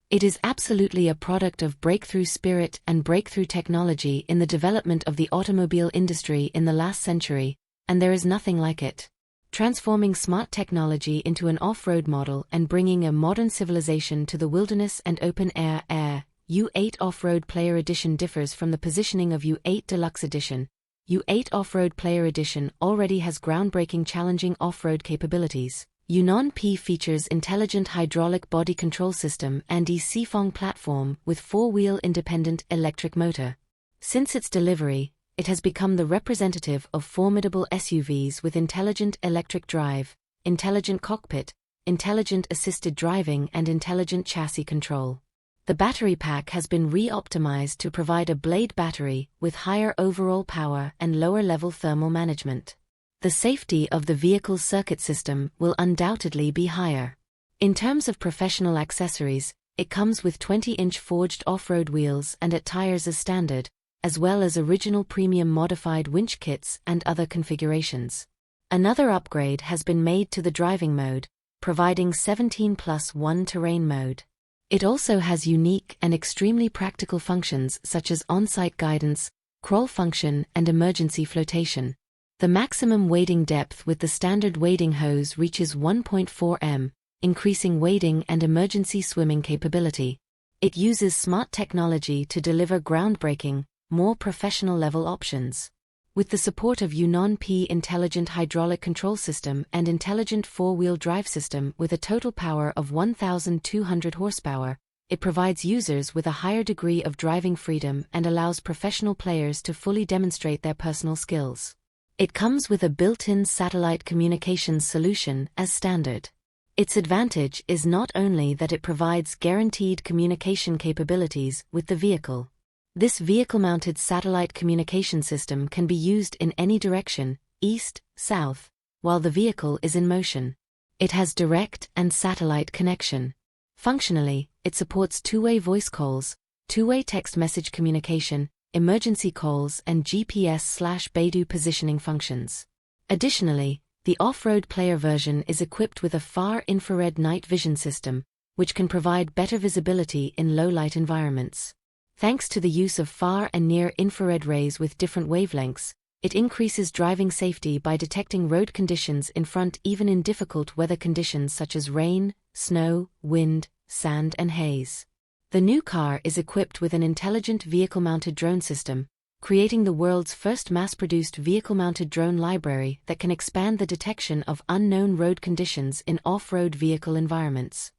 It is absolutely a product of breakthrough spirit and breakthrough technology in the development of the automobile industry in the last century, and there is nothing like it. Transforming smart technology into an off-road model and bringing a modern civilization to the wilderness and open air, U8 Off-Road Player Edition differs from the positioning of U8 Deluxe Edition. U8 Off-Road Player Edition already has groundbreaking challenging off-road capabilities. Yunnan P features intelligent hydraulic body control system and Yi Sifang platform with four-wheel independent electric motor. Since its delivery, it has become the representative of formidable SUVs with intelligent electric drive, intelligent cockpit, intelligent assisted driving and intelligent chassis control. The battery pack has been re-optimized to provide a blade battery with higher overall power and lower-level thermal management. The safety of the vehicle's circuit system will undoubtedly be higher. In terms of professional accessories, it comes with 20-inch forged off-road wheels and tires as standard, as well as original premium modified winch kits and other configurations. Another upgrade has been made to the driving mode, providing 17+1 terrain mode. It also has unique and extremely practical functions such as on-site guidance, crawl function and emergency flotation. The maximum wading depth with the standard wading hose reaches 1.4 m, increasing wading and emergency swimming capability. It uses smart technology to deliver groundbreaking, more professional-level options. With the support of Yunnan P intelligent hydraulic control system and intelligent four-wheel drive system with a total power of 1,200 horsepower, it provides users with a higher degree of driving freedom and allows professional players to fully demonstrate their personal skills. It comes with a built-in satellite communications solution as standard. Its advantage is not only that it provides guaranteed communication capabilities with the vehicle. This vehicle-mounted satellite communication system can be used in any direction, east, south, while the vehicle is in motion. It has direct and satellite connection. Functionally, it supports two-way voice calls, two-way text message communication, emergency calls and GPS/Beidou positioning functions. Additionally, the off-road player version is equipped with a far-infrared night vision system, which can provide better visibility in low-light environments. Thanks to the use of far and near infrared rays with different wavelengths, it increases driving safety by detecting road conditions in front even in difficult weather conditions such as rain, snow, wind, sand and haze. The new car is equipped with an intelligent vehicle-mounted drone system, creating the world's first mass-produced vehicle-mounted drone library that can expand the detection of unknown road conditions in off-road vehicle environments.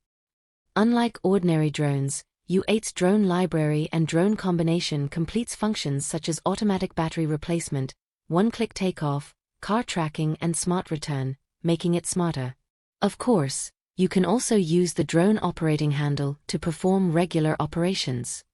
Unlike ordinary drones, U8's drone library and drone combination completes functions such as automatic battery replacement, one-click takeoff, car tracking and smart return, making it smarter. Of course, you can also use the drone operating handle to perform regular operations.